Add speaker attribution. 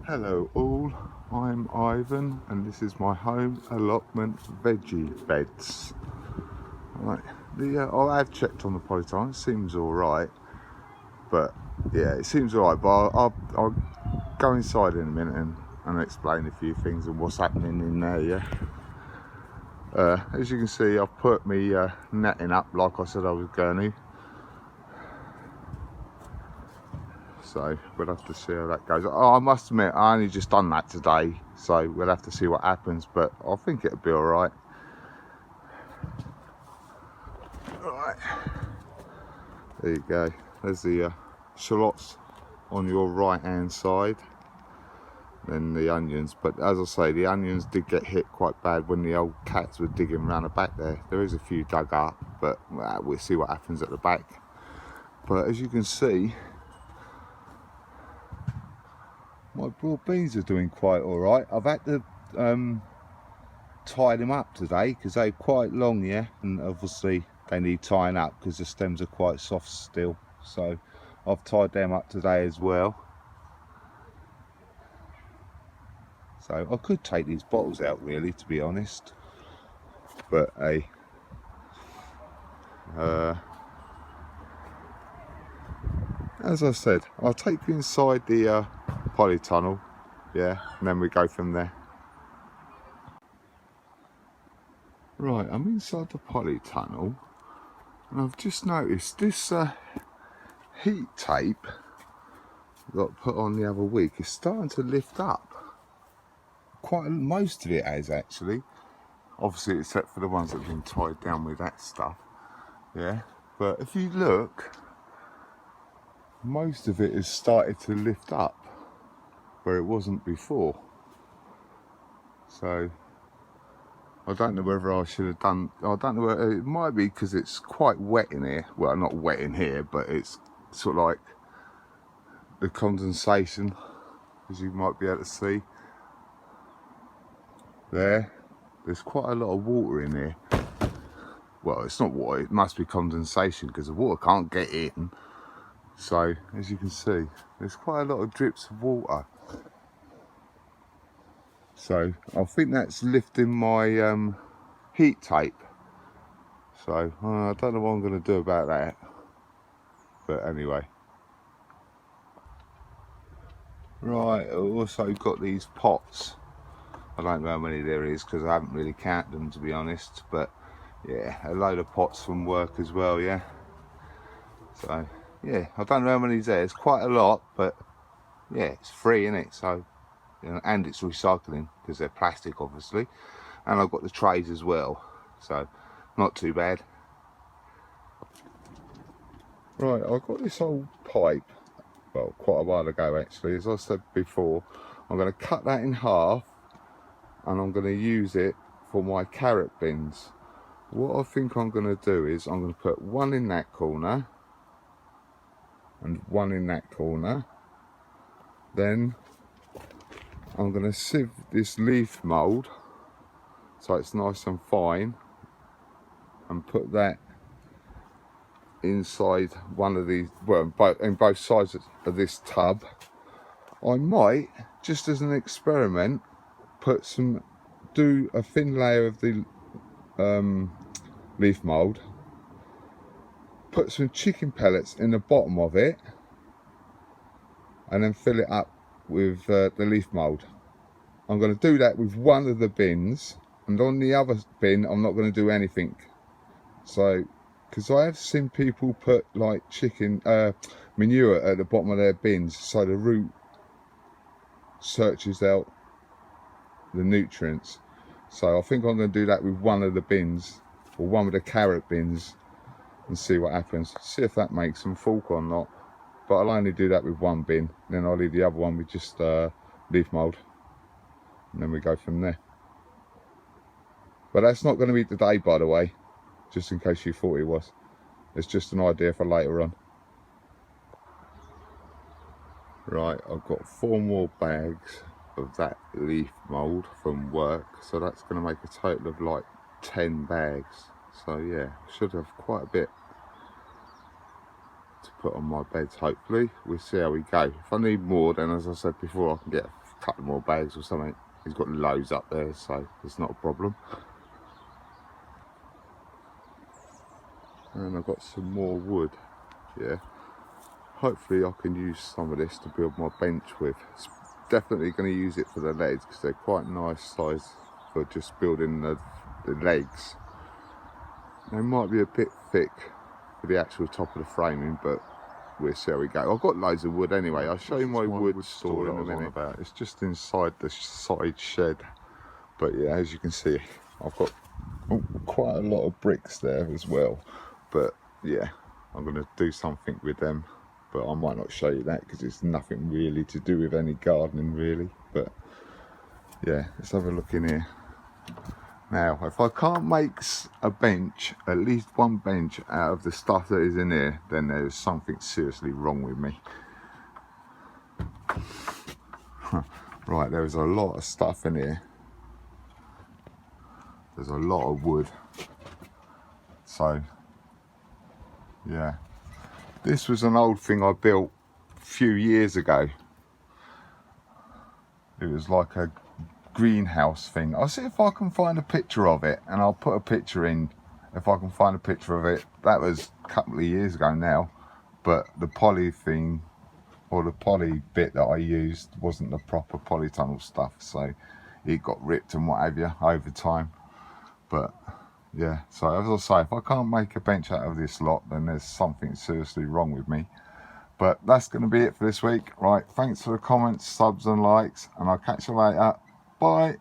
Speaker 1: Hello all, I'm Ivan and this is my home allotment veggie beds. Right, I have checked on the polytunnel, it seems alright, but yeah, it seems alright, but I'll go inside in a minute and explain a few things and what's happening in there, yeah. As you can see, I've put me netting up like I said I was going to. So we'll have to see how that goes. Oh, I must admit, I only just done that today, so we'll have to see what happens, but I think it'll be alright. Right, there you go. There's the shallots on your right hand side, then the onions. But as I say, the onions did get hit quite bad when the old cats were digging around the back there. There is a few dug up, but we'll see what happens at the back. But as you can see, my broad beans are doing quite alright. I've had to tie them up today because they're quite long, yeah, and obviously they need tying up because the stems are quite soft still, so I've tied them up today as well. So I could take these bottles out really, to be honest, but hey, as I said, I'll take you inside the polytunnel, yeah, and then we go from there. Right, I'm inside the polytunnel and I've just noticed this heat tape that I put on the other week is starting to lift up. Most of it has actually, obviously except for the ones that have been tied down with that stuff, yeah, but if you look, most of it has started to lift up where it wasn't before. So I don't know whether I should have done, I don't know, it might be because it's quite wet in here. Well, not wet in here, but it's sort of like the condensation, as you might be able to see there. There's quite a lot of water in here. Well, it's not water, it must be condensation because the water can't get in. So as you can see, there's quite a lot of drips of water. So I think that's lifting my heat tape. So I don't know what I'm going to do about that. But anyway. Right, I've also got these pots. I don't know how many there is because I haven't really counted them, to be honest. But yeah, a load of pots from work as well, yeah. So yeah, I don't know how many's there. It's quite a lot, but yeah, it's free, isn't it? So, you know, and it's recycling because they're plastic, obviously. And I've got the trays as well, so not too bad. Right, I've got this old pipe, well, quite a while ago actually. As I said before, I'm going to cut that in half and I'm going to use it for my carrot bins. What I think I'm going to do is I'm going to put one in that corner and one in that corner. Then I'm going to sieve this leaf mould so it's nice and fine and put that inside one of these, well, in both sides of this tub. I might, just as an experiment, do a thin layer of the leaf mould, put some chicken pellets in the bottom of it, and then fill it up with the leaf mould. I'm going to do that with one of the bins, and on the other bin I'm not going to do anything. So, because I have seen people put like chicken manure at the bottom of their bins so the root searches out the nutrients. So I think I'm going to do that with one of the bins, or one of the carrot bins, and see what happens. See if that makes them fork or not. But I'll only do that with one bin, then I'll leave the other one with just leaf mould, and then we go from there. But that's not going to be today, by the way, just in case you thought it was. It's just an idea for later on. Right, I've got 4 more bags of that leaf mould from work, so that's going to make a total of like 10 bags. So yeah, should have quite a bit to put on my beds. Hopefully we'll see how we go. If I need more, then as I said before, I can get a couple more bags or something. He's got loads up there, so it's not a problem. And I've got some more wood. Yeah, hopefully I can use some of this to build my bench with. It's definitely going to use it for the legs because they're quite nice size for just building the legs. They might be a bit thick for the actual top of the framing, but we'll see how we go. I've got loads of wood anyway. I'll show you my wood store in a minute. It's just inside the side shed. But yeah, as you can see, I've got quite a lot of bricks there as well. But yeah, I'm going to do something with them. But I might not show you that because it's nothing really to do with any gardening really. But yeah, let's have a look in here. Now, if I can't make a bench, at least one bench out of the stuff that is in here, then there's something seriously wrong with me. Right, there's a lot of stuff in here. There's a lot of wood. So, yeah. This was an old thing I built a few years ago. It was like a greenhouse thing. I'll see if I can find a picture of it, and I'll put a picture in if I can find a picture of it. That was a couple of years ago now, but the poly thing, or the poly bit that I used, wasn't the proper polytunnel stuff, so it got ripped and what have you over time. But yeah, so as I say, if I can't make a bench out of this lot, then there's something seriously wrong with me. But that's going to be it for this week. Right, thanks for the comments, subs and likes, and I'll catch you later. Bye.